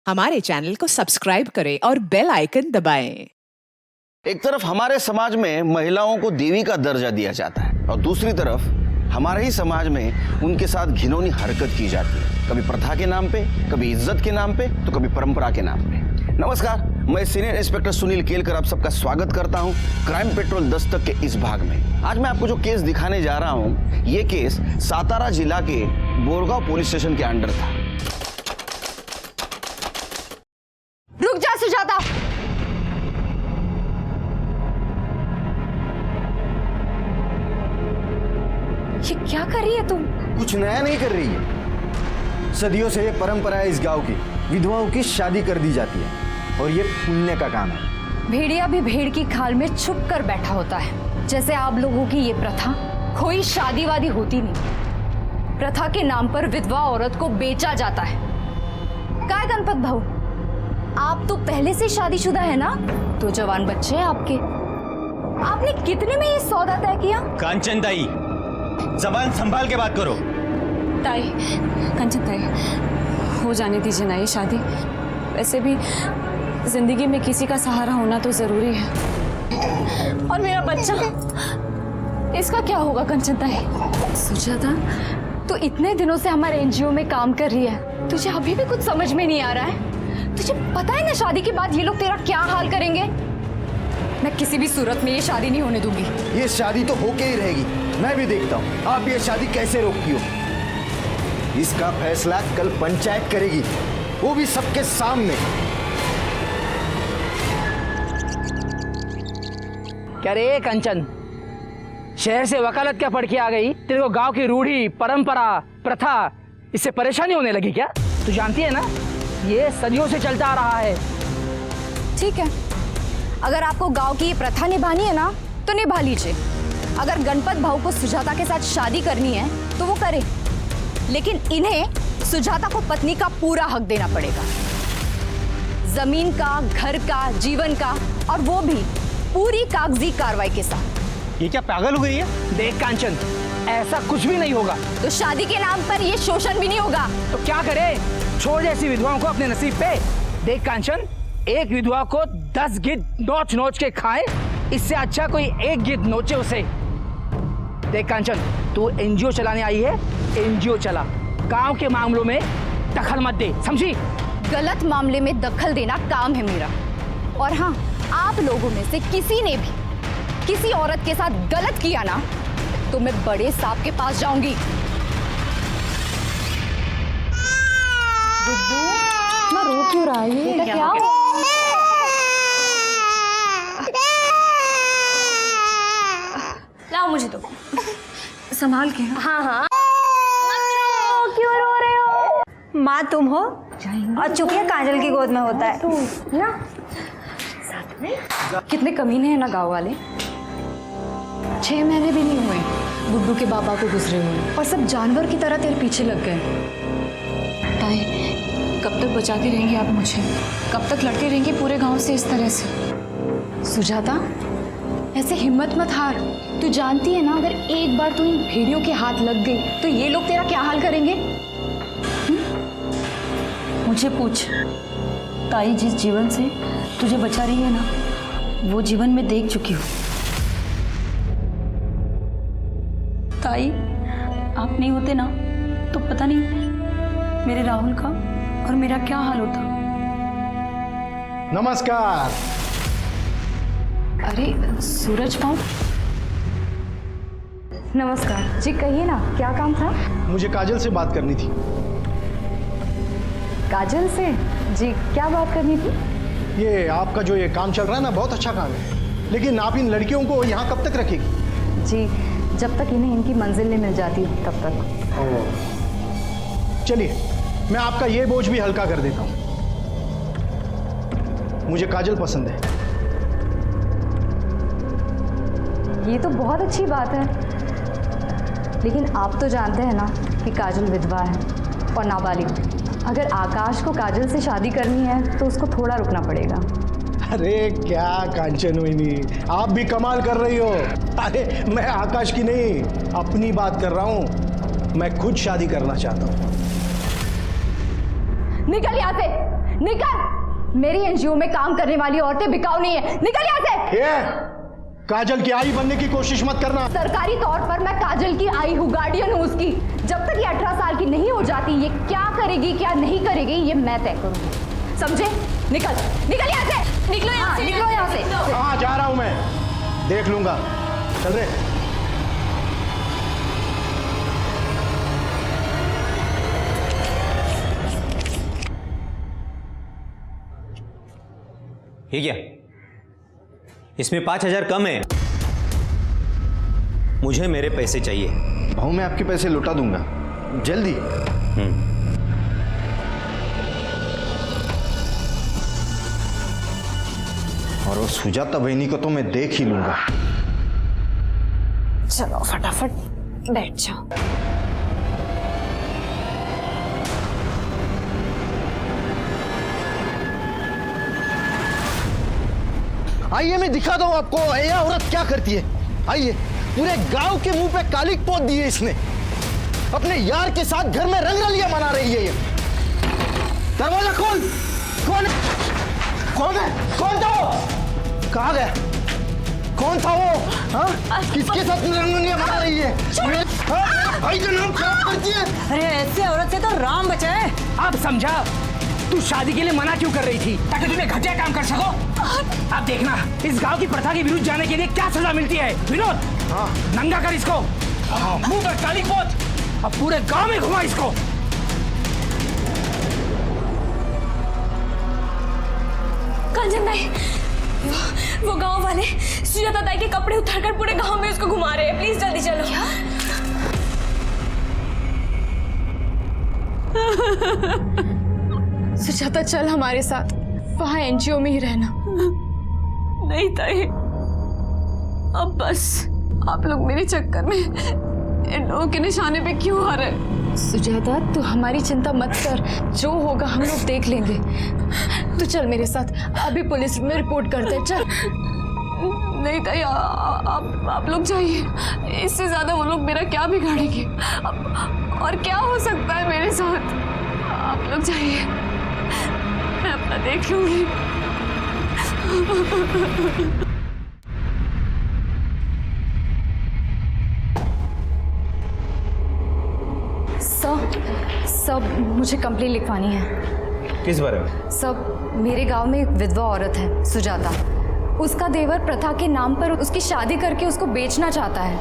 हमारे चैनल को सब्सक्राइब करें और बेल आइकन दबाएं। एक तरफ हमारे समाज में महिलाओं को देवी का दर्जा दिया जाता है और दूसरी तरफ हमारे ही समाज में उनके साथ घिनौनी हरकत की जाती है, कभी प्रथा के नाम पे, कभी इज्जत के नाम पे, तो कभी परंपरा के नाम पे। नमस्कार, मैं सीनियर इंस्पेक्टर सुनील केलकर आप सबका स्वागत करता हूं क्राइम पेट्रोल दस्तक के इस भाग में। आज मैं आपको जो केस दिखाने जा रहा हूं, ये केस सातारा जिला के बोरगांव पुलिस स्टेशन के अंडर था। रुक जा सुजाता। ये क्या कर रही है तुम? कुछ नया नहीं कर रही है। सदियों से ये परंपरा है इस गांव की, विधवाओं की शादी कर दी जाती है और ये पुण्य का काम है। भेड़िया भी भेड़ की खाल में छुप कर बैठा होता है। जैसे आप लोगों की ये प्रथा कोई शादी वादी होती नहीं। प्रथा के नाम पर विधवा औरत को बेचा जाता है। काय गणपत भाऊ, आप तो पहले से शादीशुदा है ना? तो जवान बच्चे हैं आपके। आपने कितने में ये सौदा तय किया? कांचन ताई, जबान संभाल के बात करो। ताई, कंचन ताई, हो जाने दीजिए ना ये शादी। वैसे भी जिंदगी में किसी का सहारा होना तो जरूरी है। और मेरा बच्चा, इसका क्या होगा कंचन ताई? सुजाता, तो इतने दिनों से हमारे एनजीओ में काम कर रही है, तुझे अभी भी कुछ समझ में नहीं आ रहा है? तुझे पता है ना शादी के बाद ये लोग तेरा क्या हाल करेंगे? मैं किसी भी सूरत में ये शादी नहीं होने दूंगी। ये शादी तो होके ही रहेगी। मैं भी देखता हूँ आप ये शादी कैसे रोकती हो। इसका फैसला कल पंचायत करेगी, वो भी सबके सामने। क्या रे कंचन, शहर से वकालत क्या पढ़ के आ गई? तेरे को गांव की रूढ़ी, परंपरा, प्रथा इससे परेशानी होने लगी क्या? तू जानती है ना, ये सदियों से चलता आ रहा है। ठीक है, अगर आपको गांव की ये प्रथा निभानी है ना तो निभा लीजिए। अगर गणपत भाऊ को सुजाता के साथ शादी करनी है तो वो करे, लेकिन इन्हें सुजाता को पत्नी का पूरा हक देना पड़ेगा। जमीन का, घर का, जीवन का, और वो भी पूरी कागजी कार्रवाई के साथ। ये क्या पागल हो गई है? देख कांचन, ऐसा कुछ भी नहीं होगा। तो शादी के नाम पर ये शोषण भी नहीं होगा। तो क्या करे? छोड़ ऐसी विधवाओं को अपने नसीब पे। देख कांचन, एक विधवा को 10 गिद्ध नोच नोच के खाए, इससे अच्छा कोई एक गिद्ध नोचे उसे। देख कांचन, तू एनजीओ चलाने आई है, एनजीओ चला, गांव के मामलों में दखल मत दे, समझी? गलत मामले में दखल देना काम है मेरा। और हाँ, आप लोगों में से किसी ने भी किसी औरत के साथ गलत किया ना तो मैं बड़े साहब के पास जाऊंगी। गुड्डू, मैं रो क्यों रहा है? ये क्या हो? लाओ मुझे तो संभाल के। हाँ हाँ, क्यों रो रहे हो? माँ तुम हो और चुकिया काजल की गोद में होता है ना। कितने कमीने हैं ना गांव वाले। 6 महीने भी नहीं हुए गुड्डू के बाबा को गुजरे हुए और सब जानवर की तरह तेरे पीछे लग गए। ताई, कब तक बचाती रहेंगी आप मुझे? कब तक लड़ती रहेंगी पूरे गांव से इस तरह से? सुजाता, ऐसे हिम्मत मत हार। तू जानती है ना, अगर एक बार तू इन भेड़ियों के हाथ लग गई तो ये लोग तेरा क्या हाल करेंगे? मुझे पूछ, ताई जिस जीवन से तुझे बचा रही है ना, वो जीवन में देख चुकी हूँ। ताई, आप नहीं होते ना तो पता नहीं मेरे राहुल का और मेरा क्या हाल होता। नमस्कार। अरे सूरज भाऊ, नमस्कार जी। कहिए ना, क्या काम था? मुझे काजल से बात करनी थी। काजल से? जी, क्या बात करनी थी? ये आपका जो ये काम चल रहा है ना, बहुत अच्छा काम है, लेकिन आप इन लड़कियों को यहाँ कब तक रखेगी? जी, जब तक इन्हें इनकी मंजिल मिल जाती तब तक। चलिए, मैं आपका ये बोझ भी हल्का कर देता हूँ। मुझे काजल पसंद है। ये तो बहुत अच्छी बात है, लेकिन आप तो जानते हैं ना कि काजल विधवा है और नाबालिग। अगर आकाश को काजल से शादी करनी है तो उसको थोड़ा रुकना पड़ेगा। अरे क्या कांचन हुई, आप भी कमाल कर रही हो। अरे मैं आकाश की नहीं, अपनी बात कर रहा हूँ। मैं खुद शादी करना चाहता हूँ। निकल यहाँ से, निकल। मेरी एनजीओ में काम करने वाली औरतें बिकाऊ नहीं है, निकल यहाँ से। ये काजल की आई बनने की कोशिश मत करना। सरकारी तौर पर मैं काजल की आई हूँ, गार्डियन हूँ उसकी। जब तक ये 18 साल की नहीं हो जाती, ये क्या करेगी क्या नहीं करेगी ये मैं तय करूंगी, समझे? निकल, निकल यहाँ से, निकलो यहाँ से, निकलो यहाँ से। कहाँ जा रहा हूं मैं, देख लूंगा। चल रे। ये क्या? इसमें 5,000 कम है। मुझे मेरे पैसे चाहिए। भाऊ मैं आपके पैसे लौटा दूंगा जल्दी। और वो सुजाता बहनी को तो मैं देख ही लूंगा। चलो फटाफट बैठ जाओ। आइए मैं दिखा दूं आपको यह औरत क्या करती है। आइए, पूरे गांव के मुंह पे कालिक पोत दी है इसने। अपने यार के साथ घर में रंगरलियां मना रही है ये। दरवाजा खोल। कौन है? कौन था वो? कहाँ गया? कौन था वो? हाँ? किसके साथ रंगरलियां मना रही है? भाई का नाम खराब करती है। अरे ऐसे औरत से तो राम बचाए। अब समझा तू शादी के लिए मना क्यों कर रही थी, ताकि तुम्हें घटिया काम कर सको। अब देखना इस गांव की प्रथा के विरुद्ध जाने के लिए क्या सजा मिलती है। विनोद, नंगा कर इसको, मुंह पर काली पोत, अब पूरे गांव में घुमा इसको। कांचन ताई, वो गांव वाले सुजाता ताई के कपड़े उतारकर पूरे गांव में उसको घुमा रहे हैं। प्लीज जल्दी चलो। सुजाता चल हमारे साथ, वहां एनजीओ में ही रहना। नहीं ताई, अब बस आप लोग मेरे चक्कर में इन लोगों के निशाने पे क्यों आ रहे? सुजाता तू हमारी चिंता मत कर, जो होगा हम लोग देख लेंगे। तू चल मेरे साथ, अभी पुलिस में रिपोर्ट करते हैं। चल। नहीं ताई, आप लोग जाइए, इससे ज्यादा वो लोग मेरा क्या बिगाड़ेंगे? और क्या हो सकता है मेरे साथ? आप लोग जाइए, मैं अपना देख लूंगी। सब मुझे कंप्लेंट लिखवानी है। किस बारे में? सब मेरे गांव में एक विधवा औरत है सुजाता, उसका देवर प्रथा के नाम पर उसकी शादी करके उसको बेचना चाहता है।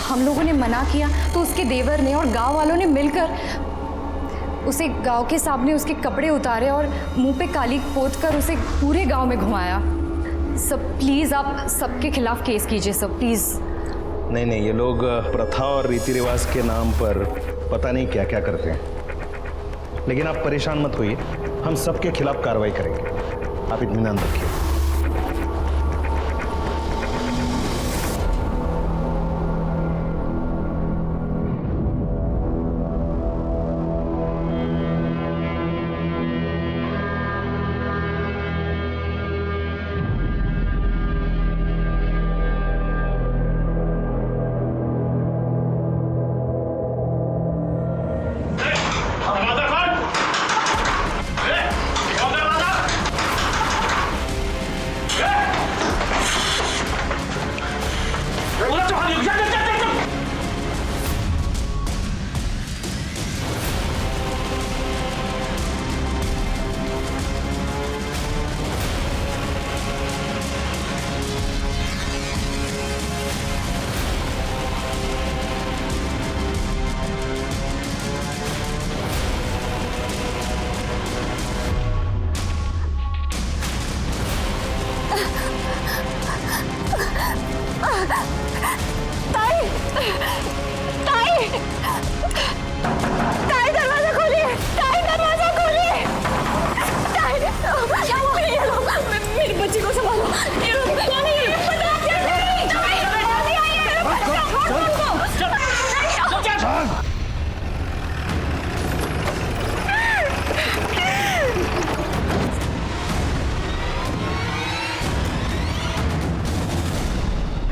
हम लोगों ने मना किया तो उसके देवर ने और गांव वालों ने मिलकर उसे गांव के सामने उसके कपड़े उतारे और मुंह पे काली पोत कर उसे पूरे गांव में घुमाया। सब प्लीज़ आप सबके खिलाफ केस कीजिए सब, प्लीज़। नहीं, ये लोग प्रथा और रीति रिवाज के नाम पर पता नहीं क्या क्या करते हैं। लेकिन आप परेशान मत होइए, हम सबके खिलाफ कार्रवाई करेंगे, आप इत्मीनान रखिए।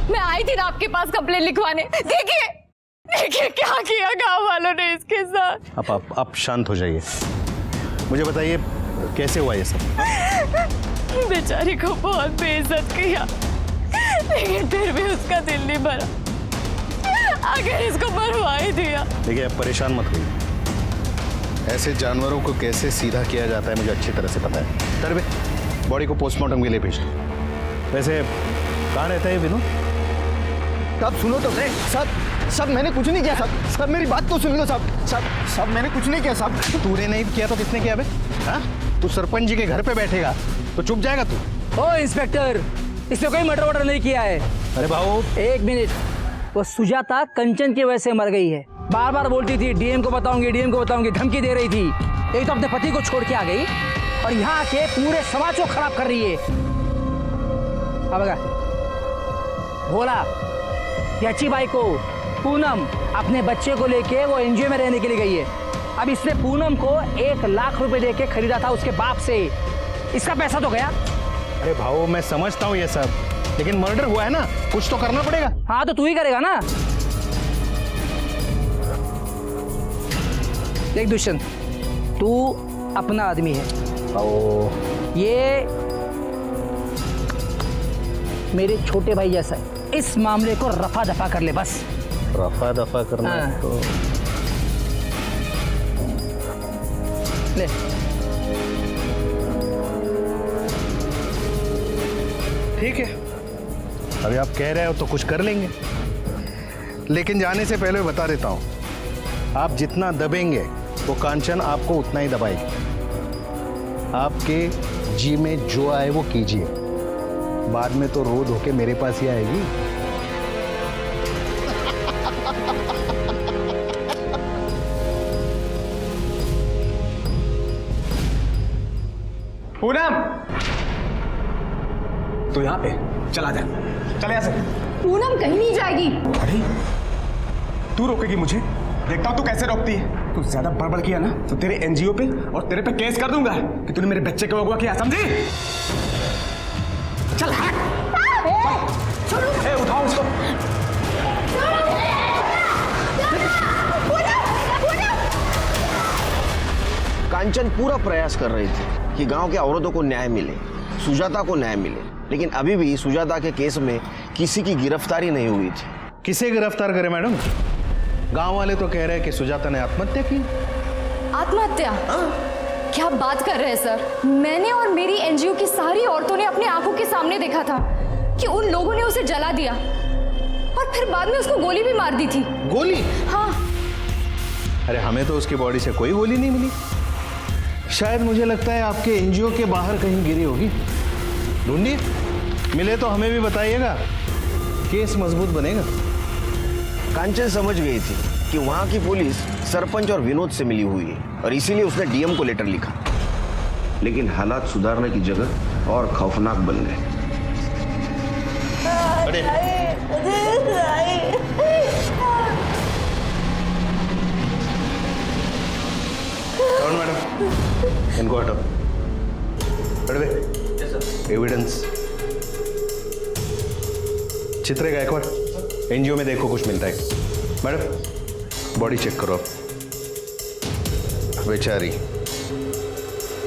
मैं आई थी ना आपके पास कंप्लेंट लिखवाने, देखिए क्या किया गांव वालों ने इसके साथ। आप शांत हो जाइए। मुझे बताइए कैसे हुआ ये सब? बेचारी को बहुत बेइज्जत किया, लेकिन फिर भी उसका दिल नहीं भरा, आखिर इसको मरवा ही दिया। देखिए आप परेशान मत होइए, ऐसे जानवरों को कैसे सीधा किया जाता है मुझे अच्छी तरह से पता है। तरबे बॉडी को पोस्टमार्टम के लिए भेज दो। वैसे कहाँ रहता है विनोद? साहब सुनो तो साहब मैंने कुछ नहीं किया साहब मेरी बात तो सुन लो साहब मैंने कुछ नहीं किया साहब। तूने नहीं किया तो किसने किया बे? हाँ? तू सरपंच जी के घर पे बैठेगा तो चुप जाएगा तू? ओ इंस्पेक्टर, इसने कोई मर्डर वर्डर नहीं किया है। अरे भाऊ एक मिनट, वो सुजाता कंचन की वजह से मर गई है। बार बार बोलती थी डीएम को बताऊंगी, धमकी दे रही थी। एक तो अपने पति को छोड़ के आ गई और यहाँ आके पूरे समाज को खराब कर रही है। अब भोला, याची बाई को पूनम अपने बच्चे को लेके वो एनजीओ में रहने के लिए गई है। अब इसने पूनम को 1 लाख रुपए देके खरीदा था उसके बाप से, इसका पैसा तो गया। अरे भाऊ मैं समझता हूँ ये सब, लेकिन मर्डर हुआ है ना, कुछ तो करना पड़ेगा। हाँ तो तू ही करेगा ना। देख दुष्यंत, तू अपना आदमी है, ये मेरे छोटे भाई जैसा है। इस मामले को रफा दफा कर ले बस। रफा दफा करना है हाँ। तो ले। ठीक है, अभी आप कह रहे हो तो कुछ कर लेंगे, लेकिन जाने से पहले बता देता हूं, आप जितना दबेंगे वो कांचन आपको उतना ही दबाएगी। आपके जी में जो आए वो कीजिए, बाद में तो रो धो के मेरे पास ही आएगी। पूनम, तू यहाँ पे चला जा, चले यहाँ से। पूनम कहीं नहीं जाएगी। अरे तू रोकेगी मुझे? देखता हूँ तू कैसे रोकती है। तू ज्यादा बड़बड़ किया ना तो तेरे एनजीओ पे और तेरे पे केस कर दूंगा कि तूने मेरे बच्चे को अगवा किया, समझी? चल हट। उठाओ उसको। कांचन पूरा प्रयास कर रही थी कि गांव के औरतों को न्याय मिले, सुजाता को न्याय मिले, लेकिन अभी भी सुजाता के केस में किसी की गिरफ्तारी नहीं हुई थी। किसे गिरफ्तार करे मैडम? गांव वाले तो कह रहे हैं कि सुजाता ने आत्महत्या की। आत्महत्या? क्या बात कर रहे हैं सर? मैंने और मेरी एनजीओ की सारी औरतों ने अपनी आंखों के सामने देखा था कि उन लोगों ने उसे जला दिया और फिर बाद में उसको गोली भी मार दी थी। गोली? हाँ। अरे हमें तो उसकी बॉडी से कोई गोली नहीं मिली। शायद मुझे लगता है आपके एनजीओ के बाहर कहीं गिरी होगी। ढूंढिए, मिले तो हमें भी बताइएगा, केस मजबूत बनेगा। कांचन समझ गई थी कि वहां की पुलिस सरपंच और विनोद से मिली हुई है और इसीलिए उसने डीएम को लेटर लिखा, लेकिन हालात सुधारने की जगह और खौफनाक बन गए। कौन मैडम? इनको हटाओ। बड़वे एविडेंस। चित्रे गायकवाड़, एनजीओ में देखो कुछ मिलता है। मैडम बॉडी चेक करो आप। बेचारी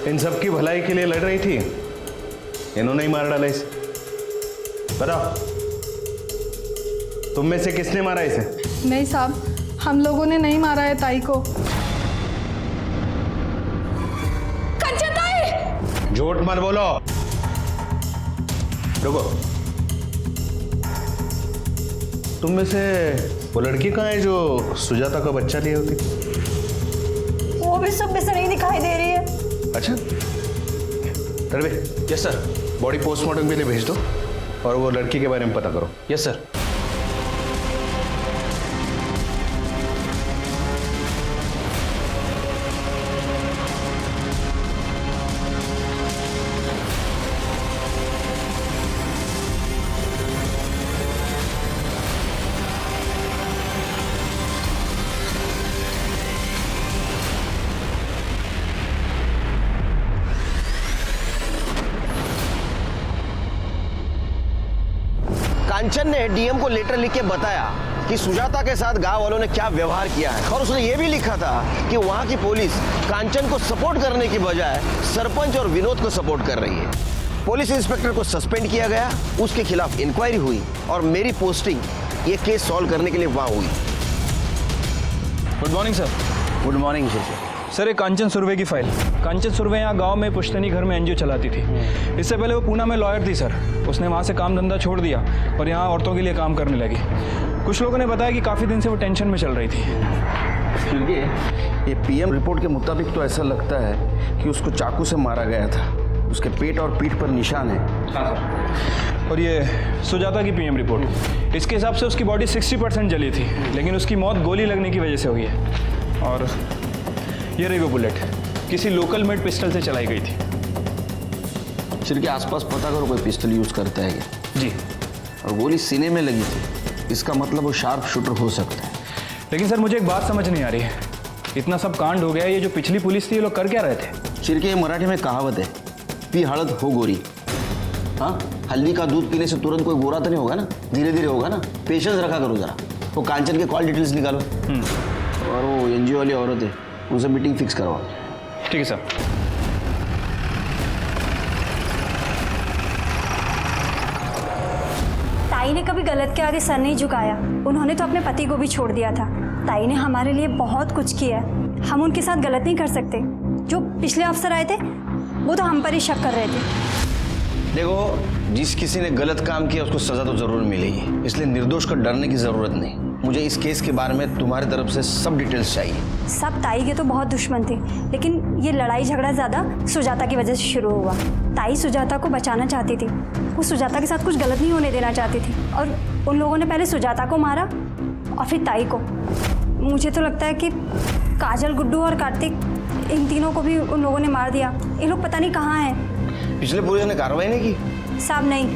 इन सब की भलाई के लिए लड़ रही थी, इन्होंने ही मार डाला इसे। बताओ तुम में से किसने मारा इसे? नहीं साहब, हम लोगों ने नहीं मारा है ताई को। कंचन ताई! झूठ मत बोलो। रुको, तुम में से वो लड़की कहाँ है जो सुजाता का बच्चा लिए होती? वो भी सब में से नहीं दिखाई दे रही है। अच्छा, तरबे यस सर। बॉडी पोस्टमार्टम के लिए भेज दो और वो लड़की के बारे में पता करो। Yes sir. कांचन ने डीएम को लेटर लिख के बताया कि सुजाता के साथ गांव वालों ने क्या व्यवहार किया है, और उसने ये भी लिखा था कि वहां की पुलिस कांचन को सपोर्ट करने की बजाय सरपंच और विनोद को सपोर्ट कर रही है। पुलिस इंस्पेक्टर को सस्पेंड किया गया, उसके खिलाफ इंक्वायरी हुई और मेरी पोस्टिंग ये केस सॉल्व करने के लिए वहां हुई। Good morning sir. Good morning sir, एक कांचन सुर्वे की फाइल। कांचन सुर्वे यहाँ गांव में पुश्तैनी घर में एनजीओ चलाती थी। इससे पहले वो पूना में लॉयर थी सर। उसने वहाँ से काम धंधा छोड़ दिया और यहाँ औरतों के लिए काम करने लगी। कुछ लोगों ने बताया कि काफ़ी दिन से वो टेंशन में चल रही थी। क्योंकि ये पीएम रिपोर्ट के मुताबिक तो ऐसा लगता है कि उसको चाकू से मारा गया था। उसके पेट और पीठ पर निशान है। हाँ सर। और ये सुजाता की पीएम रिपोर्ट, इसके हिसाब से उसकी बॉडी 60% जली थी, लेकिन उसकी मौत गोली लगने की वजह से हुई है। और ये रही वो बुलेट, किसी लोकल मेड पिस्टल से चलाई गई थी। सिर के आसपास पता करो कोई पिस्टल यूज करता है क्या? जी। और गोली सीने में लगी थी, इसका मतलब वो शार्प शूटर हो सकता है। लेकिन सर मुझे एक बात समझ नहीं आ रही है, इतना सब कांड हो गया, ये जो पिछली पुलिस थी ये लोग कर क्या रहे थे? सिर के मराठी में कहावत है, पी हड़द हो गोरी। हाँ, हल्दी का दूध पीने से तुरंत कोई गोरा तो नहीं होगा ना, धीरे धीरे होगा ना। पेशेंस रखा करो जरा। वो कांचन के कॉल डिटेल्स निकालो और वो एनजीओ वाली औरत है उनसे मीटिंग फिक्स करवाओ। ठीक है सर। ताई ने कभी गलत के आगे सर नहीं झुकाया। उन्होंने तो अपने पति को भी छोड़ दिया था। ताई ने हमारे लिए बहुत कुछ किया है, हम उनके साथ गलत नहीं कर सकते। जो पिछले अफसर आए थे वो तो हम पर ही शक कर रहे थे। देखो, जिस किसी ने गलत काम किया उसको सजा तो जरूर मिलेगी, इसलिए निर्दोष को डरने की जरूरत नहीं। मुझे इस केस के बारे में तुम्हारी तरफ से सब डिटेल्स चाहिए। सब ताई के तो बहुत दुश्मन थे, लेकिन ये लड़ाई झगड़ा ज़्यादा सुजाता की वजह से शुरू हुआ। ताई सुजाता को बचाना चाहती थी, वो सुजाता के साथ कुछ गलत नहीं होने देना चाहती थी, और उन लोगों ने पहले सुजाता को मारा और फिर ताई को। मुझे तो लगता है कि काजल, गुड्डू और कार्तिक, इन तीनों को भी उन लोगों ने मार दिया। ये लोग पता नहीं कहाँ हैं। पिछले पुलिस ने कार्रवाई नहीं की? साहब नहीं,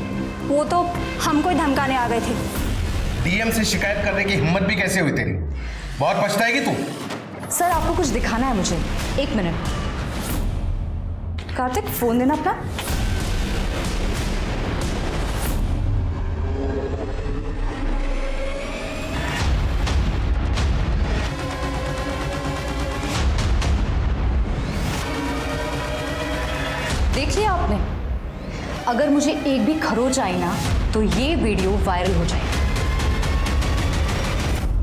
वो तो हमको ही धमकाने आ गए थे। डीएम से शिकायत करने की हिम्मत भी कैसे हुई तेरी? बहुत पछताएगी तू। सर आपको कुछ दिखाना है मुझे, 1 मिनट। कार्तिक फोन देना अपना। देख लिया आपने? अगर मुझे एक भी खरोच आई ना तो ये वीडियो वायरल हो जाएगी।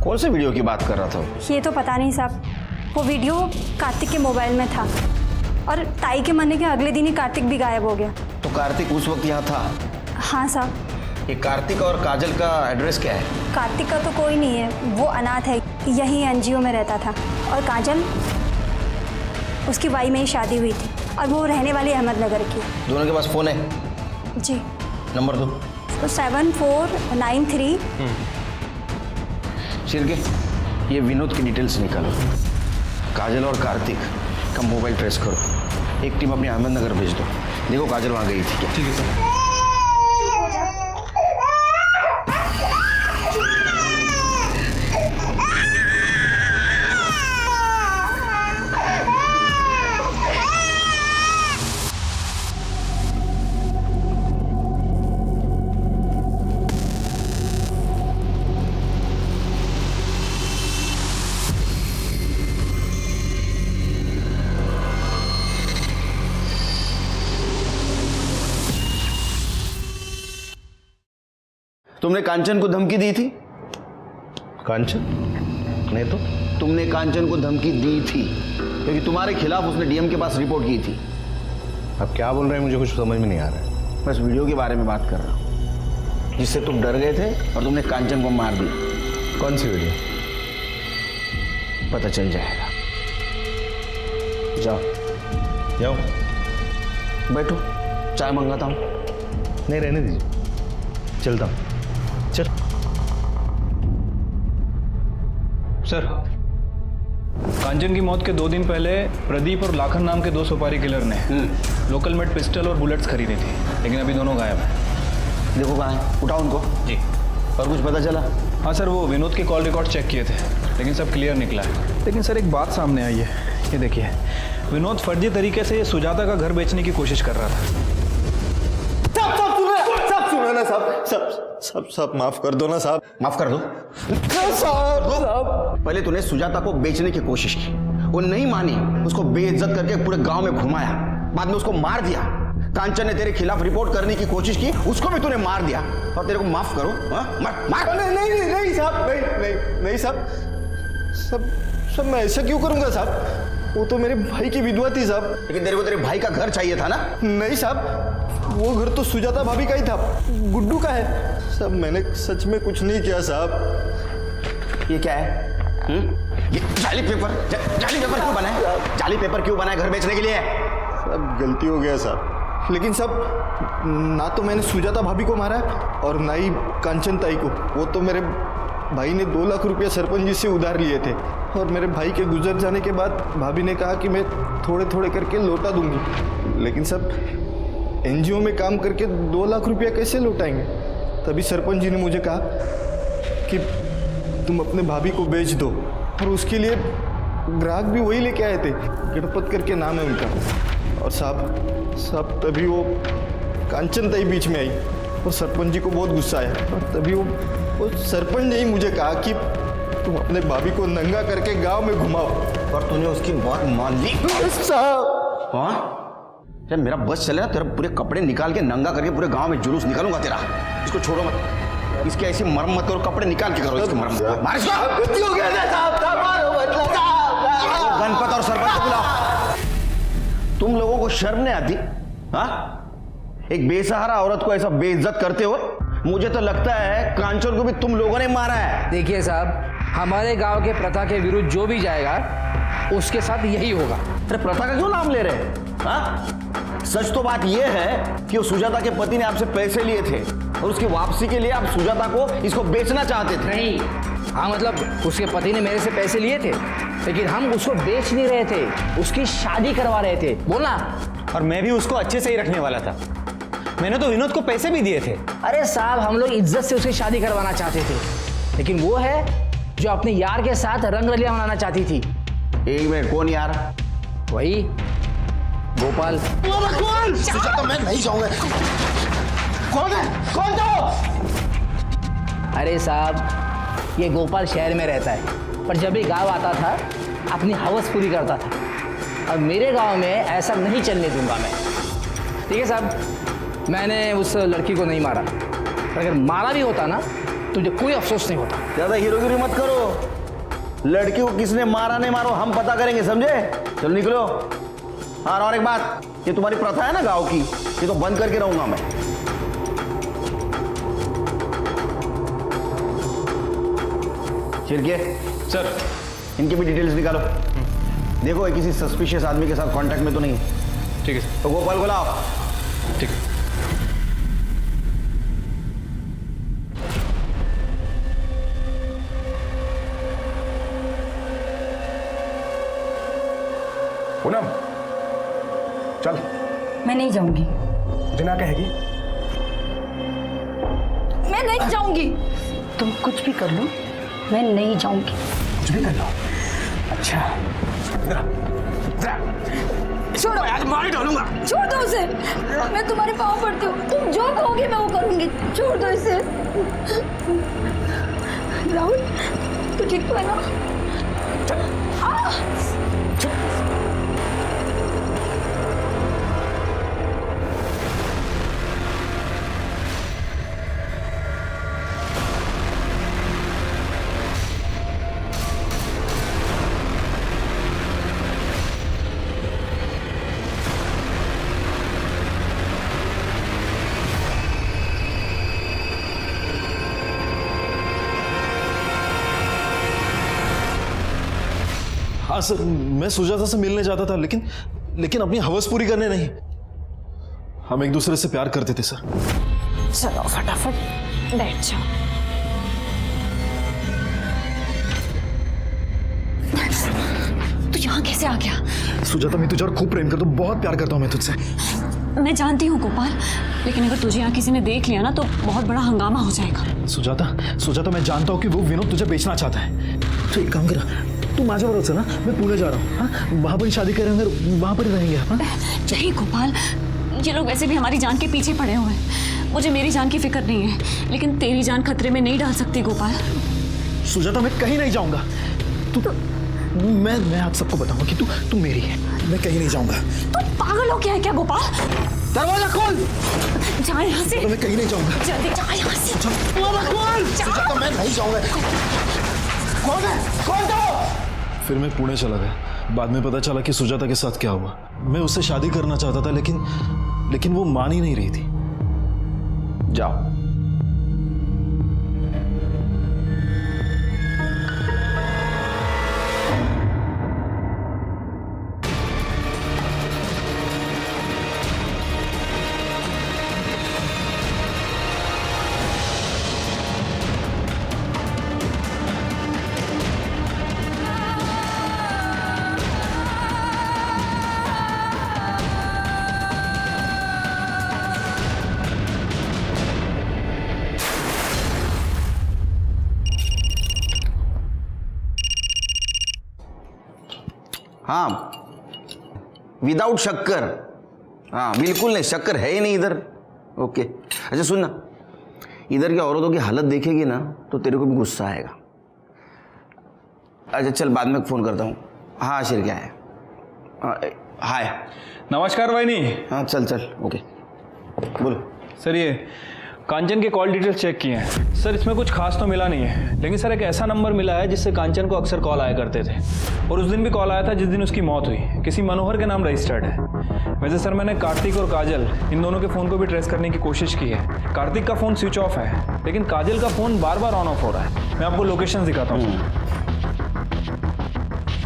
कौन से वीडियो की बात कर रहा था? ये तो पता नहीं साहब, वो वीडियो कार्तिक के मोबाइल में था, और ताई के मरने के अगले दिन ही कार्तिक भी गायब हो गया। तो कार्तिक उस वक्त यहाँ था? हाँ साहब। ये कार्तिक और काजल का एड्रेस क्या है? कार्तिक का तो कोई नहीं है, वो अनाथ है, यही एनजीओ में रहता था। और काजल, उसकी वाई में ही शादी हुई थी और वो रहने वाली अहमदनगर की। दोनों के पास फोन है? जी। नंबर दो। तो 7493। शिरके, ये विनोद की डिटेल्स निकालो। काजल और कार्तिक का मोबाइल ट्रेस करो। एक टीम अपनी अहमदनगर भेज दो। देखो काजल वहाँ गई थी क्या? ठीक है सर। तुमने कांचन को धमकी दी थी? कांचन? नहीं तो। तुमने कांचन को धमकी दी थी क्योंकि तुम्हारे खिलाफ उसने डीएम के पास रिपोर्ट की थी। अब क्या बोल रहे हैं मुझे कुछ समझ में नहीं आ रहा है। बस वीडियो के बारे में बात कर रहा हूँ जिससे तुम डर गए थे और तुमने कांचन को मार दिया। कौन सी वीडियो? पता चल जाएगा। जाओ जाओ। बैठो, चाय मंगाता हूँ। नहीं, रहने दीजिए, चलता हूँ। चल। सर, कांचन की मौत के 2 दिन पहले प्रदीप और लाखन नाम के 2 सुपारी किलर ने लोकल मेड पिस्टल और बुलेट्स खरीदी थी, लेकिन अभी दोनों गायब हैं। देखो कहाँ है, उठाओ उनको। जी। और कुछ पता चला? हाँ सर, वो विनोद के कॉल रिकॉर्ड चेक किए थे, लेकिन सब क्लियर निकला है। लेकिन सर एक बात सामने आई है, ये देखिए, विनोद फर्जी तरीके से सुजाता का घर बेचने की कोशिश कर रहा था। सब सुन रहे ना साहब, सब माफ कर दो ना साहब। माफ कर दो। साहब पहले तूने सुजाता को बेचने की कोशिश की, वो नहीं मानी, उसको बेइज्जत करके पूरे गांव में घुमाया, बाद में उसको मार दिया। कांचन ने तेरे खिलाफ रिपोर्ट करने की कोशिश की, उसको भी तूने मार दिया, और तेरे को माफ करो? मार। नहीं साहब, नहीं साहब, सब मैं ऐसा क्यों करूंगा साहब? वो तो मेरे भाई की विधवा थी साहब। लेकिन तेरे को तेरे भाई का घर चाहिए था ना? नहीं साहब, वो घर तो सुजाता भाभी का ही था, गुड्डू का है साहब। मैंने सच में कुछ नहीं किया साहब। ये क्या है? ये जाली पेपर क्यों बनाए? जाली पेपर क्यों बनाए घर बेचने के लिए? सब गलती हो गया साहब। लेकिन साहब, ना तो मैंने सुजाता भाभी को मारा और ना ही कांचन ताई को। वो तो मेरे भाई ने 2 लाख रुपया सरपंच जी से उधार लिए थे, और मेरे भाई के गुजर जाने के बाद भाभी ने कहा कि मैं थोड़े थोड़े करके लौटा दूंगी। लेकिन सब एनजीओ में काम करके 2 लाख रुपया कैसे लौटाएंगे? तभी सरपंच जी ने मुझे कहा कि तुम अपने भाभी को बेच दो, और उसके लिए ग्राहक भी वही लेके आए थे, गणपत करके नाम है उनका। और साहब तभी वो कांचन ताई बीच में आई, और सरपंच जी को बहुत गुस्सा आया, और तभी वो सरपंच ने ही मुझे कहा कि तुम अपने भाभी को नंगा करके गांव में घुमाओ। और तूने उसकी बात मान ली साहब। हाँ? जब मेरा बस चले ना, तेरा पूरे कपड़े निकाल के नंगा करके पूरे गांव में जुलूस निकालूंगा तेरा। इसको छोड़ो मत, इसकी ऐसी मरम्मत करो, कपड़े निकाल के करो इसकी मरम्मत। मार इसको। गलती हो गया साहब, गणपत और सरपंच को बुलाओ। तुम लोगों को शर्म नहीं आती? हाँ? एक बेसहारा औरत को ऐसा बेइज्जत करते हो? मुझे तो लगता है कांचन को भी तुम लोगों ने मारा है। देखिए साहब, हमारे गांव के प्रथा के विरुद्ध जो भी जाएगा उसके साथ यही होगा। अरे प्रथा का क्यों नाम ले रहे हैं? हाँ? सच तो बात यह है कि वो सुजाता के पति ने आपसे पैसे लिए थे, और उसकी वापसी के लिए आप सुजाता को इसको बेचना चाहते थे। नहीं, हाँ मतलब उसके पति ने मेरे से पैसे लिए थे, लेकिन हम उसको बेच नहीं रहे थे, उसकी शादी करवा रहे थे। बोलना। और मैं भी उसको अच्छे से ही रखने वाला था। मैंने तो विनोद को पैसे भी दिए थे। अरे साहब, हम लोग इज्जत से उसकी शादी करवाना चाहते थे, लेकिन वो है जो अपने यार के साथ रंगरलियां मनाना चाहती थी। एक मिनट, कौन यार? वही गोपाल। सुजाता, मैं नहीं जाऊंगा। कौन है? कौन तो? अरे साहब, ये गोपाल शहर में रहता है, पर जब भी गांव आता था अपनी हवस पूरी करता था, और मेरे गांव में ऐसा नहीं चलने दूंगा मैं। ठीक है साहब, मैंने उस लड़की को नहीं मारा, पर अगर मारा भी होता ना तो मुझे कोई अफसोस नहीं होता। ज्यादा हीरोगिरी मत करो। लड़की को किसने मारा नहीं मारो हम पता करेंगे, समझे? चलो निकलो। हाँ, और एक बात, ये तुम्हारी प्रथा है ना गांव की, ये तो बंद करके रहूंगा मैं। छिड़के सर, इनकी भी डिटेल्स निकालो। देखो ये किसी सस्पिशियस आदमी के साथ कांटेक्ट में तो नहीं है। ठीक है सर। तो गोपाल को लाओ। ठीक है। पूनम, चल। मैं नहीं जाऊंगी। जिना कहेगी। मैं नहीं जाऊंगी। तुम कुछ भी कर लो, मैं नहीं जाऊंगी। कुछ भी कर लो। अच्छा, छोड़ो, आज मार ही डालूंगा। छोड़ दो उसे। मैं तुम्हारे पाँव पड़ती हूँ, तुम जो कहोगे मैं वो करूंगी। छोड़ दो इसे। राहुल, तू ठीक तो है ना? हाँ सर, मैं सुजाता से मिलने जाता था, लेकिन अपनी हवस पूरी करने नहीं। हम एक दूसरे से प्यार करते थे सर। चलो फटाफट बैठ जाओ। तू यहाँ कैसे आ गया? सुजाता, मैं तुझे और खूब प्रेम करता हूँ, बहुत प्यार करता हूँ मैं तुझसे। मैं जानती हूँ गोपाल, लेकिन अगर तुझे यहाँ किसी ने देख लिया ना तो बहुत बड़ा हंगामा हो जाएगा। सुजाता, मैं जानता हूँ कि वो विनोद तुझे बेचना चाहता है, तो एक काम कर, तू माझ्या बरोबर चल ना, मैं पुणे जा रहा हूँ। हाँ, वहाँ पर शादी करेंगे, वहाँ पर ही रहेंगे। हाँ? नहीं गोपाल, ये लोग वैसे भी हमारी जान के पीछे पड़े हुए हैं। मुझे मेरी जान की फिक्र नहीं है, लेकिन तेरी जान खतरे में नहीं डाल सकती गोपाल। सुजाता, मैं कहीं नहीं जाऊंगा। तू मैं आप सबको बताऊंगा कि तू मेरी है। मैं कहीं नहीं जाऊंगा। तू पागल हो गया है क्या गोपाल? दरवाजा खोल। जा यहाँ से। मैं कहीं नहीं जाऊंगा। जल्दी जा यहाँ से। दरवाजा खोल। सुजाता, मैं नहीं जाऊंगा। कौन है? कौन था? फिर मैं पुणे चला गया। बाद में पता चला कि सुजाता के साथ क्या हुआ। मैं उससे शादी करना चाहता था, लेकिन वो मान ही नहीं रही थी। जाओ। हाँ, विदाउट शक्कर। हाँ बिल्कुल नहीं, शक्कर है ही नहीं इधर। ओके, अच्छा सुन ना, इधर की औरतों की हालत देखेगी ना तो तेरे को भी गुस्सा आएगा। अच्छा चल, बाद में फ़ोन करता हूँ। हाँ आशिर, क्या है? हाय। नमस्कार भाईनी। हाँ चल चल, ओके बोलो। सर ये कांचन के कॉल डिटेल्स चेक किए हैं सर, इसमें कुछ खास तो मिला नहीं है, लेकिन सर एक ऐसा नंबर मिला है जिससे कांचन को अक्सर कॉल आया करते थे, और उस दिन भी कॉल आया था जिस दिन उसकी मौत हुई। किसी मनोहर के नाम रजिस्टर्ड है। वैसे सर मैंने कार्तिक और काजल इन दोनों के फ़ोन को भी ट्रेस करने की कोशिश की है। कार्तिक का फ़ोन स्विच ऑफ है, लेकिन काजल का phone bar bar on off हो रहा है। मैं आपको लोकेशन दिखाता हूँ।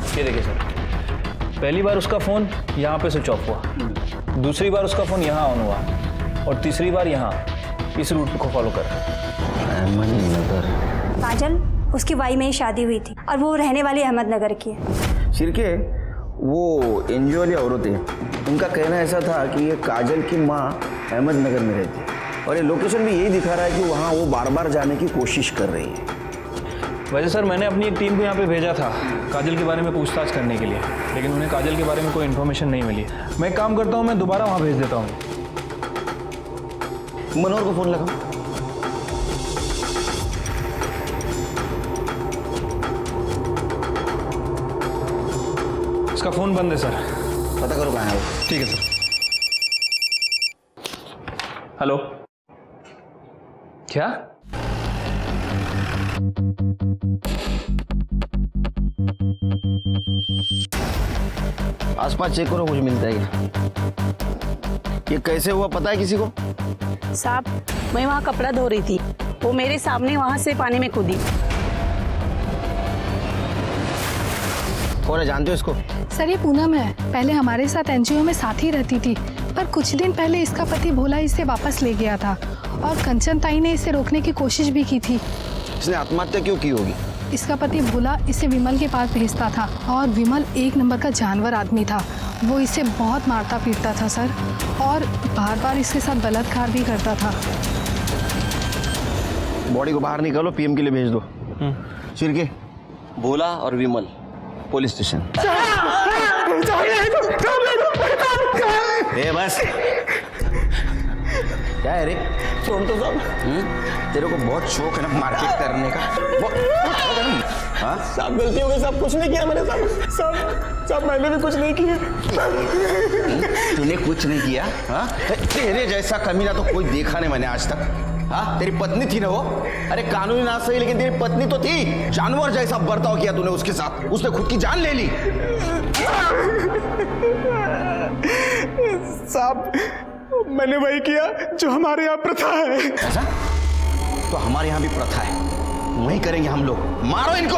ये देखिए सर, पहली बार उसका फ़ोन यहाँ पे स्विच ऑफ हुआ, दूसरी बार उसका फ़ोन यहाँ ऑन हुआ, और तीसरी बार यहाँ इस रूट को फॉलो कर। काजल, उसकी वाई में ही शादी हुई थी और वो रहने वाली अहमदनगर की है। शिरके, वो एनजीओ वाली औरत है, उनका कहना ऐसा था कि ये काजल की माँ अहमदनगर में रहती है, और ये लोकेशन भी यही दिखा रहा है कि वहाँ वो बार बार जाने की कोशिश कर रही है। वैसे सर मैंने अपनी एक टीम को यहाँ पे भेजा था काजल के बारे में पूछताछ करने के लिए, लेकिन उन्हें काजल के बारे में कोई इन्फॉर्मेशन नहीं मिली। मैं एक काम करता हूँ, मैं दोबारा वहाँ भेज देता हूँ। मनोहर को फोन लगाओ। इसका फोन बंद है सर। पता करो कहाँ है वो। ठीक है सर। हेलो, क्या? आसपास चेक करो, कुछ मिलता है क्या? ये कैसे हुआ, पता है किसी को? साहब, मैं वहाँ कपड़ा धो रही थी, वो मेरे सामने वहाँ से पानी में कूदी। कौन है, जानते हो इसको? सर ये पूनम है, पहले हमारे साथ एनजीओ में साथ ही रहती थी, पर कुछ दिन पहले इसका पति भोला इसे वापस ले गया था, और कंचन ताई ने इसे रोकने की कोशिश भी की थी। इसने आत्महत्या क्यों की होगी? इसका पति भोला इसे विमल के पास भेजता था, और विमल एक नंबर का जानवर आदमी था। वो इसे बहुत मारता पीटता था सर, और बार बार इसके साथ बलात्कार भी करता था। बॉडी को बाहर निकालो, पीएम के लिए भेज दो। शिरके, भोला और विमल पुलिस स्टेशन। ए बस, क्या है रे? छोड़ तो साहब। तेरे को बहुत शौक है ना मार्केट करने का। हाँ साहब, गलती हो गई साहब, कुछ नहीं किया मैंने साहब, मैंने भी कुछ नहीं किया। तूने कुछ नहीं किया? हाँ, तेरे जैसा कमीना तो कोई देखा नहीं मैंने आज तक। हाँ, तेरी पत्नी थी ना वो? अरे कानूनी ना सही, लेकिन तेरी पत्नी तो थी। जानवर जैसा बर्ताव किया तूने उसके साथ, उसने खुद की जान ले ली। साहब, मैंने वही किया जो हमारे यहाँ प्रथा है। ऐसा? तो हमारे यहाँ भी प्रथा है, वही करेंगे हम लोग। मारो इनको।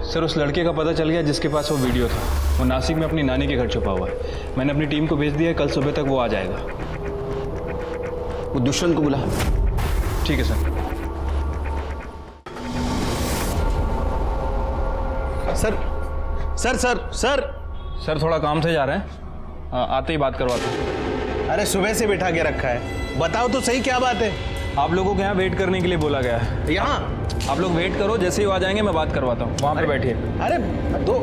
सर उस लड़के का पता चल गया जिसके पास वो वीडियो था। वो नासिक में अपनी नानी के घर छुपा हुआ है। मैंने अपनी टीम को भेज दिया है, कल सुबह तक वो आ जाएगा। वो दुष्यंत को बुला। ठीक है सर। सर थोड़ा काम से जा रहे हैं, आते ही बात करवाते हैं। अरे सुबह से बिठा के रखा है, बताओ तो सही क्या बात है? आप लोगों को यहाँ वेट करने के लिए बोला गया है। यहाँ आप लोग वेट करो, जैसे ही वो आ जाएंगे मैं बात करवाता हूँ। वहाँ पे बैठिए। अरे दो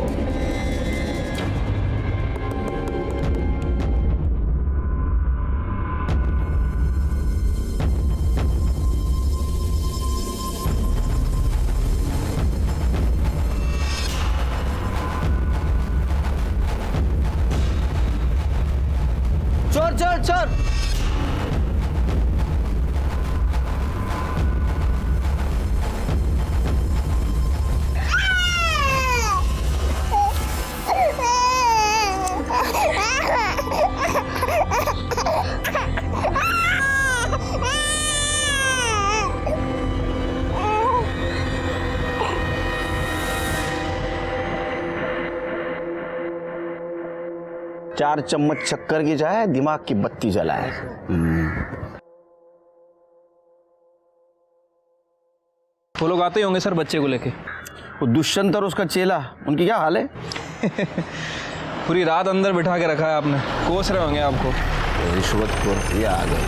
चोर चोर चोर चार चम्मच शक्कर की चाय, दिमाग की बत्ती जलाए। वो लोग आते ही होंगे सर बच्चे को लेके। वो दुष्यंत और उसका चेला, उनकी क्या हाल है? पूरी रात अंदर बिठा के रखा है आपने, कोस रहे होंगे आपको। रिश्वतखोर, ये आ गए।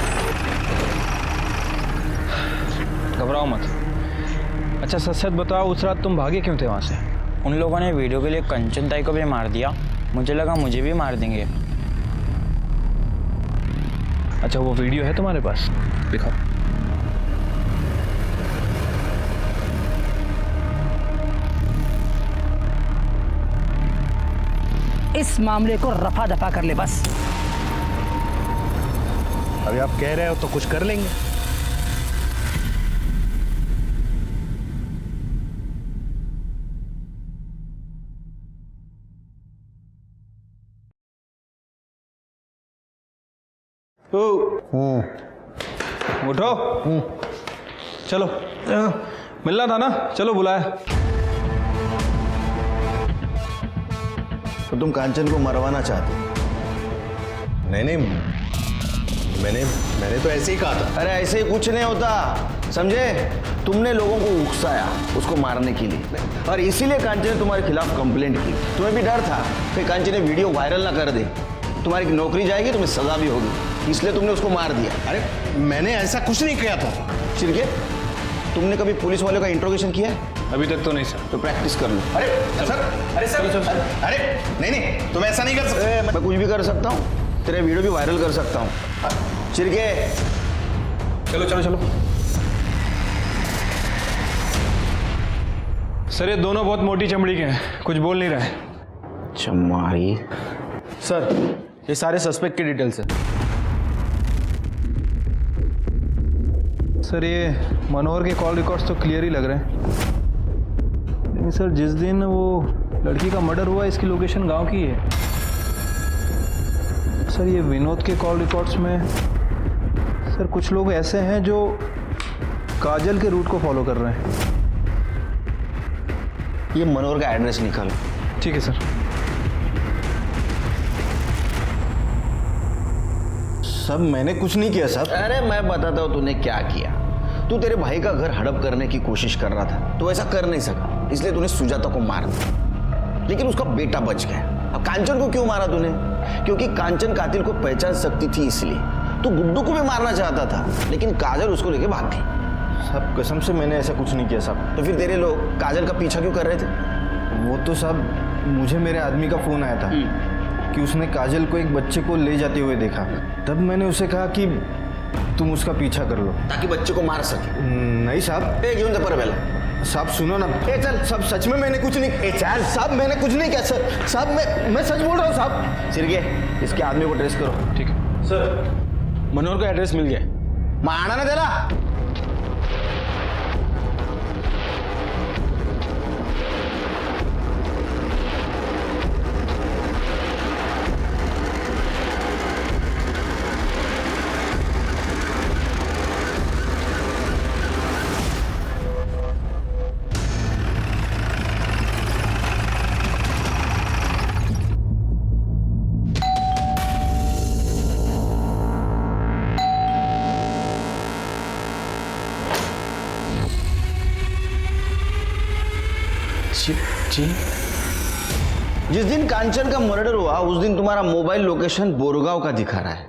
घबराओ मत। अच्छा सच सच बताओ, उस रात तुम भागे क्यों थे वहाँ से? उन लोगों ने वीडियो के लिए कंचन ताई को भी मार दिया, मुझे लगा मुझे भी मार देंगे। अच्छा वो वीडियो है तुम्हारे पास? दिखाओ। इस मामले को रफा दफा कर ले बस। अभी आप कह रहे हो तो कुछ कर लेंगे। उठो। चलो मिलना था ना, चलो बुलाया। तो तुम कांचन को मरवाना चाहते? नहीं, मैंने तो ऐसे ही कहा था। अरे ऐसे ही कुछ नहीं होता, समझे? तुमने लोगों को उकसाया उसको मारने के लिए, और इसीलिए कांचन ने तुम्हारे खिलाफ कंप्लेंट की। तुम्हें भी डर था कि कांचन ने वीडियो वायरल ना कर दे, तुम्हारी नौकरी जाएगी, तुम्हें सजा भी होगी, इसलिए तुमने उसको मार दिया। अरे मैंने ऐसा कुछ नहीं किया था। चिरके, तुमने कभी पुलिस वालों का इंट्रोगेशन किया है? अभी तक तो नहीं सर। तो प्रैक्टिस कर लो। अरे सर, अरे नहीं, तुम ऐसा नहीं कर सकते। मैं कुछ भी कर सकता हूँ, तेरे वीडियो भी वायरल कर सकता हूँ। चिरके, चलो चलो चलो। सर ये दोनों बहुत मोटी चमड़ी के हैं, कुछ बोल नहीं रहे। चमारी। सर ये सारे सस्पेक्ट की डिटेल्स है। सर ये मनोहर के कॉल रिकॉर्ड्स तो क्लियर ही लग रहे हैं, लेकिन सर जिस दिन वो लड़की का मर्डर हुआ इसकी लोकेशन गांव की है। सर ये विनोद के कॉल रिकॉर्ड्स में सर कुछ लोग ऐसे हैं जो काजल के रूट को फॉलो कर रहे हैं। ये मनोहर का एड्रेस निकालो। ठीक है सर। सब मैंने कुछ नहीं किया साहब। अरे मैं बताता हूँ तूने क्या किया। तू तेरे भाई का घर हड़प करने की कोशिश कर रहा था, तो ऐसा कर नहीं सका, इसलिए तूने सुजाता को मार दिया, लेकिन उसका बेटा बच गया। अब कांचन को क्यों मारा तूने? क्योंकि कांचन कातिल को पहचान सकती थी, इसलिए। तू गुड्डू को भी मारना चाहता था, लेकिन काजल उसको लेके भाग गई। साहब कसम से मैंने ऐसा कुछ नहीं किया साहब। तो फिर तेरे लोग काजल का पीछा क्यों कर रहे थे? वो तो साहब मुझे मेरे आदमी का फोन आया था कि उसने काजल को एक बच्चे को ले जाते हुए देखा। तब मैंने उसे कहा कि तुम उसका पीछा कर लो, ताकि बच्चे को मार सके। नहीं साहब। क्यों पर पहले साहब सुनो ना। चल सब सच में मैंने कुछ नहीं। चल साहब मैंने कुछ नहीं किया सर। साहब मैं सच बोल रहा हूँ साहब। सिरके, इसके आदमी को ट्रेस करो। ठीक है सर। मनोहर का एड्रेस मिल गया। मारना ना देला। जी जिस दिन कांचन का मर्डर हुआ उस दिन तुम्हारा मोबाइल लोकेशन बोरगांव का दिखा रहा है।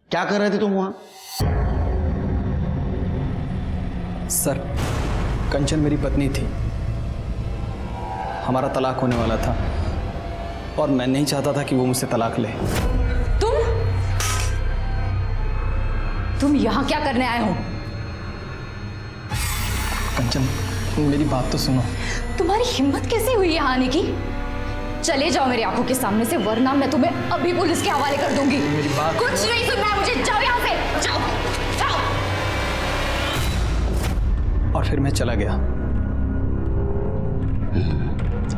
क्या कर रहे थे तुम वहां? सर, कंचन मेरी पत्नी थी, हमारा तलाक होने वाला था और मैं नहीं चाहता था कि वो मुझसे तलाक ले। तुम यहाँ क्या करने आए हो? कंचन, मेरी बात तो सुनो। तुम्हारी हिम्मत कैसे हुई यहाँ आने की? चले जाओ मेरी आंखों के सामने से, वरना मैं तुम्हें अभी पुलिस के हवाले कर दूंगी। मेरी बात कुछ नहीं सुनना है मुझे, जाओ यहाँ से, जाओ जाओ। और फिर मैं चला गया।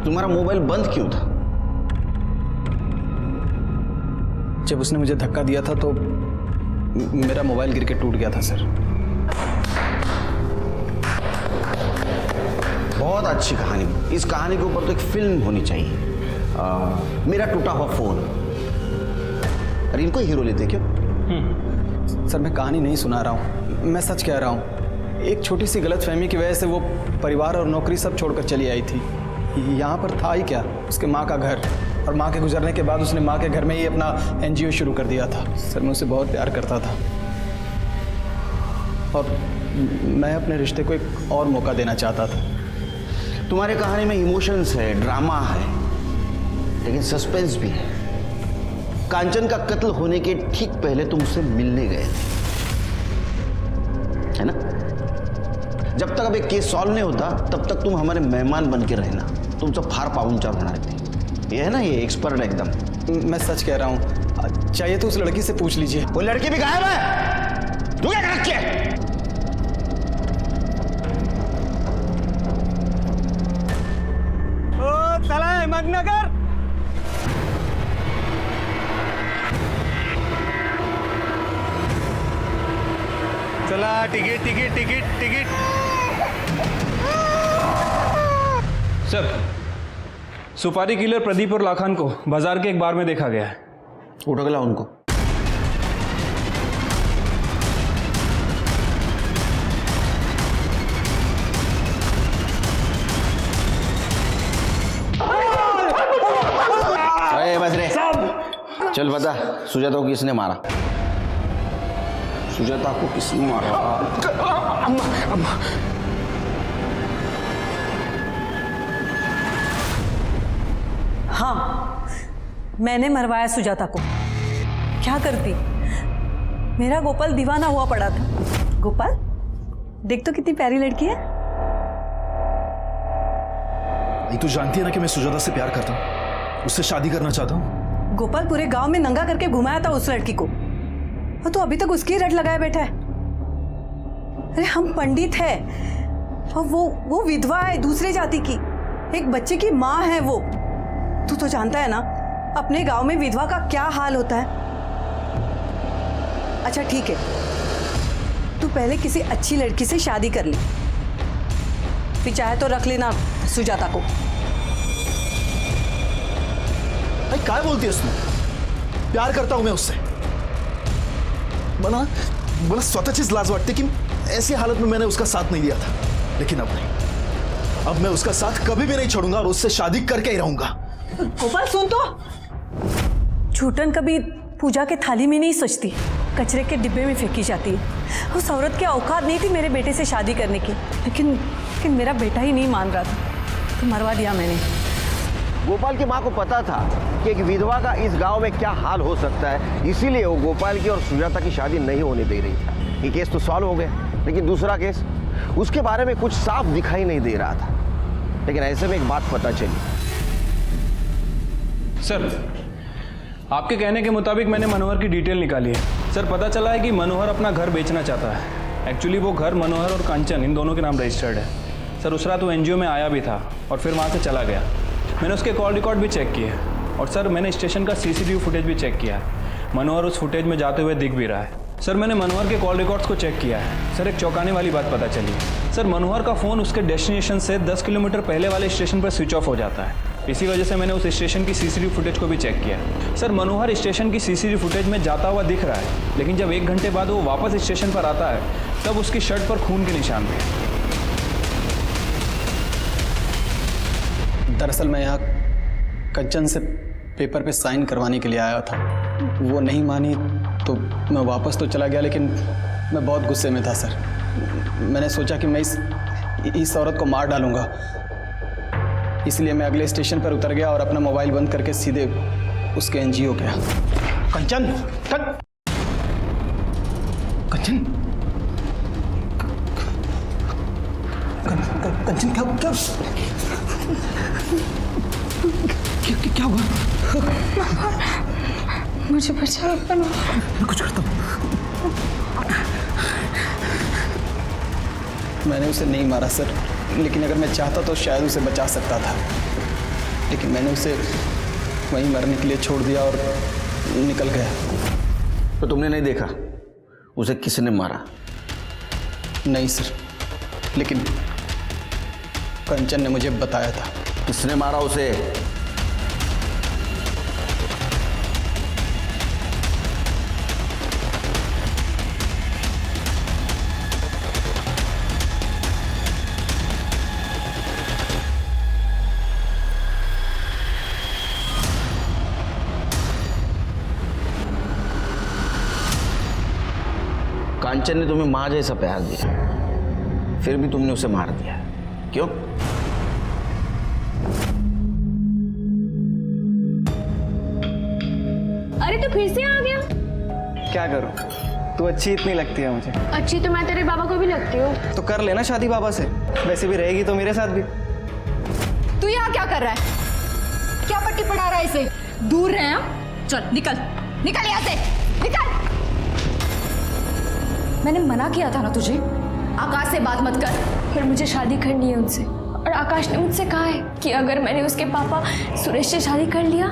तुम्हारा मोबाइल बंद क्यों था? जब उसने मुझे धक्का दिया था तो मेरा मोबाइल गिर के टूट गया था सर। बहुत अच्छी कहानी। इस कहानी के ऊपर तो एक फिल्म होनी चाहिए। मेरा टूटा हुआ फोन। अरे इनको हीरो लेते क्यों? सर, मैं कहानी नहीं सुना रहा हूँ, मैं सच कह रहा हूँ। एक छोटी सी गलतफहमी की वजह से वो परिवार और नौकरी सब छोड़कर चली आई थी। यहाँ पर था ही क्या, उसके माँ का घर, और माँ के गुजरने के बाद उसने माँ के घर में ही अपना एनजीओ शुरू कर दिया था। सर, मैं उसे बहुत प्यार करता था और मैं अपने रिश्ते को एक और मौका देना चाहता था। तुम्हारे कहानी में इमोशंस है, ड्रामा है, लेकिन सस्पेंस भी है। कांचन का कत्ल होने के ठीक पहले तुम उससे मिलने गए थे, है ना? जब तक अब एक केस सॉल्व नहीं होता तब तक तुम हमारे मेहमान बन के रहना। तुम सब फार पाहुनचार होना रहते। ये है ना, ये एक्सपर्ट एकदम। मैं सच कह रहा हूँ, चाहिए तो उस लड़की से पूछ लीजिए। वो लड़की भी गायब है। तू क्या कर रखी है? ओ साला अहमदनगर, चला ticket ticket ticket ticket. Sir, सुपारी किलर प्रदीप और लाखान को बाजार के एक बार में देखा गया है। उठो गला उनको। अरे बस रे, चल बता, सुजाता को किसने मारा? सुजाता को किसने मारा? अम्मा। हाँ, मैंने मरवाया सुजाता को। क्या करती? मेरा गोपाल दीवाना हुआ पड़ा था। गोपाल, देख तो कितनी प्यारी लड़की है। तू जानती है ना कि मैं सुजाता से प्यार करता हूँ, उससे शादी करना चाहता हूँ। गोपाल पूरे गांव में नंगा करके घुमाया था उस लड़की को, और तू अभी तक उसकी रट लगाया बैठा है। अरे हम पंडित है और वो विधवा है, दूसरे जाति की, एक बच्चे की माँ है वो। तू तो जानता है ना अपने गांव में विधवा का क्या हाल होता है। अच्छा ठीक है, तू पहले किसी अच्छी लड़की से शादी कर ले, फिर चाहे तो रख लेना सुजाता को। काय बोलती है उसने? प्यार करता हूं मैं उससे। मला स्वतःचीच लाज वाटते कि ऐसी हालत में मैंने उसका साथ नहीं दिया था, लेकिन अब नहीं। अब मैं उसका साथ कभी भी नहीं छोड़ूंगा और उससे शादी करके ही रहूंगा। गोपाल सुन तो, छूटन कभी पूजा के थाली में नहीं सजती, कचरे के डिब्बे में फेंकी जाती है। उस औरत की औकात नहीं थी मेरे बेटे से शादी करने की, लेकिन मेरा बेटा ही नहीं मान रहा था, तो मरवा दिया मैंने। गोपाल की माँ को पता था कि एक विधवा का इस गांव में क्या हाल हो सकता है, इसीलिए वो गोपाल की और सुजाता की शादी नहीं होने दे रही था। ये केस तो सॉल्व हो गया, लेकिन दूसरा केस, उसके बारे में कुछ साफ दिखाई नहीं दे रहा था। लेकिन ऐसे में एक बात पता चली। सर, आपके कहने के मुताबिक मैंने मनोहर की डिटेल निकाली है। सर, पता चला है कि मनोहर अपना घर बेचना चाहता है। एक्चुअली वो घर मनोहर और कांचन इन दोनों के नाम रजिस्टर्ड है। सर, उस रात वो एनजीओ में आया भी था और फिर वहाँ से चला गया। मैंने उसके कॉल रिकॉर्ड भी चेक किए और सर मैंने स्टेशन का सीसीटीवी फुटेज भी चेक किया है। मनोहर उस फुटेज में जाते हुए दिख भी रहा है। सर, मैंने मनोहर के कॉल रिकॉर्ड्स को चेक किया है। सर, एक चौंकाने वाली बात पता चली। सर, मनोहर का फ़ोन उसके डेस्टिनेशन से 10 किलोमीटर पहले वाले स्टेशन पर स्विच ऑफ हो जाता है। इसी वजह से मैंने उस स्टेशन की सीसीटीवी फुटेज को भी चेक किया। सर, मनोहर स्टेशन की सीसीटीवी फुटेज में जाता हुआ दिख रहा है, लेकिन जब 1 घंटे बाद वो वापस स्टेशन पर आता है तब उसकी शर्ट पर खून के निशान थे। दरअसल मैं यहाँ कंचन से पेपर पे साइन करवाने के लिए आया था। वो नहीं मानी तो मैं वापस तो चला गया, लेकिन मैं बहुत गुस्से में था सर। मैंने सोचा कि मैं इस औरत को मार डालूंगा, इसलिए मैं अगले स्टेशन पर उतर गया और अपना मोबाइल बंद करके सीधे उसके एनजीओ गया। कंचन कंचन कंचन क्या क्या क्या हुआ? मुझे बचा बनो। मैं कुछ करता हूँ। मैंने उसे नहीं मारा सर, लेकिन अगर मैं चाहता तो शायद उसे बचा सकता था, लेकिन मैंने उसे वहीं मरने के लिए छोड़ दिया और निकल गया। तो तुमने नहीं देखा उसे किसने मारा? नहीं सर, लेकिन कंचन ने मुझे बताया था। किसने मारा उसे? कांचन ने तुम्हें मां जैसा प्यार दिया, फिर भी तुमने उसे मार दिया। क्यों? अरे तो फिर से आ गया। क्या करूं, तू अच्छी इतनी लगती है मुझे। अच्छी तो मैं तेरे बाबा को भी लगती हूँ। तो कर लेना शादी बाबा से, वैसे भी रहेगी तो मेरे साथ भी। तू यहाँ क्या कर रहा है? क्या पट्टी पढ़ा रहा है इसे? दूर रहे हैं। चल निकल निकल यहाँ से, निकल। मैंने मना किया था ना तुझे, आकाश से बात मत कर। फिर मुझे शादी करनी है उनसे, और आकाश ने मुझसे कहा है कि अगर मैंने उसके पापा सुरेश से शादी कर लिया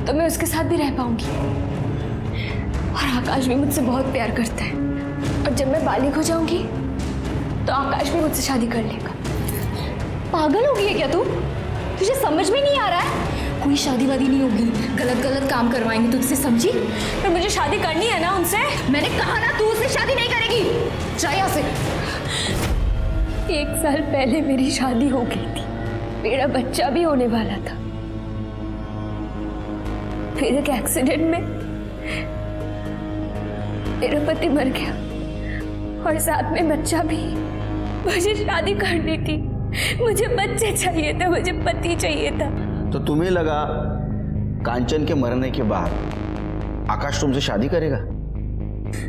तो मैं उसके साथ भी रह पाऊंगी। और आकाश भी मुझसे बहुत प्यार करता है, और जब मैं बालिग हो जाऊंगी तो आकाश भी मुझसे शादी कर लेगा। पागल हो गई है क्या तू? तुझे समझ में नहीं आ रहा है? कोई शादी वादी नहीं होगी, गलत गलत काम करवाएंगे तुझसे, समझी? पर मुझे शादी करनी है ना उनसे। मैंने कहा ना तू उससे शादी नहीं करेगी। जा यहाँ से। 1 साल पहले मेरी शादी हो गई थी, मेरा बच्चा भी होने वाला था। फिर एक एक्सीडेंट में मेरा पति मर गया, और साथ में बच्चा भी। मुझे शादी करनी थी, मुझे बच्चे चाहिए थे, मुझे पति चाहिए था। तो तुम्हें लगा कांचन के मरने के बाद आकाश तुमसे शादी करेगा?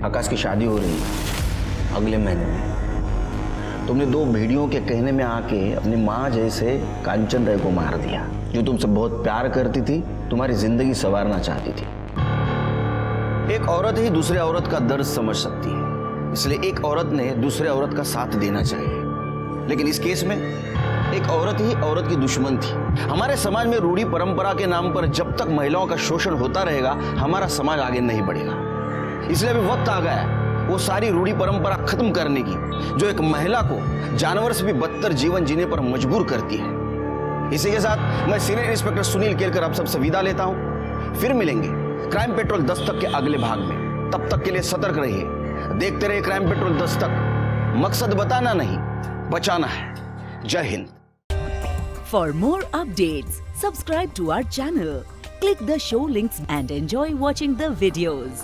आकाश की शादी हो रही है अगले महीने में। तुमने 2 भेड़ियों के कहने में आके अपनी माँ जैसे कांचन राय को मार दिया, जो तुमसे बहुत प्यार करती थी, तुम्हारी जिंदगी संवारना चाहती थी। एक औरत ही दूसरे औरत का दर्द समझ सकती है, इसलिए एक औरत ने दूसरे औरत का साथ देना चाहिए। लेकिन इस केस में एक औरत ही औरत की दुश्मन थी। हमारे समाज में रूढ़ी परंपरा के नाम पर जब तक महिलाओं का शोषण होता रहेगा, हमारा समाज आगे नहीं बढ़ेगा। इसलिए अभी वक्त आ गया है वो सारी रूढ़ी परंपरा खत्म करने की, जो एक महिला को जानवर से भी बदतर जीवन जीने पर मजबूर करती है। इसी के साथ मैं सीनियर इंस्पेक्टर सुनील केलकर आप सबसे विदा लेता हूं। फिर मिलेंगे क्राइम पेट्रोल दस्तक के अगले भाग में। तब तक के लिए सतर्क रहिए, देखते रहिए क्राइम पेट्रोल दस्तक। मकसद बताना नहीं, बचाना है। जय Hind. For more updates, subscribe to our channel, click the show links and enjoy watching the videos.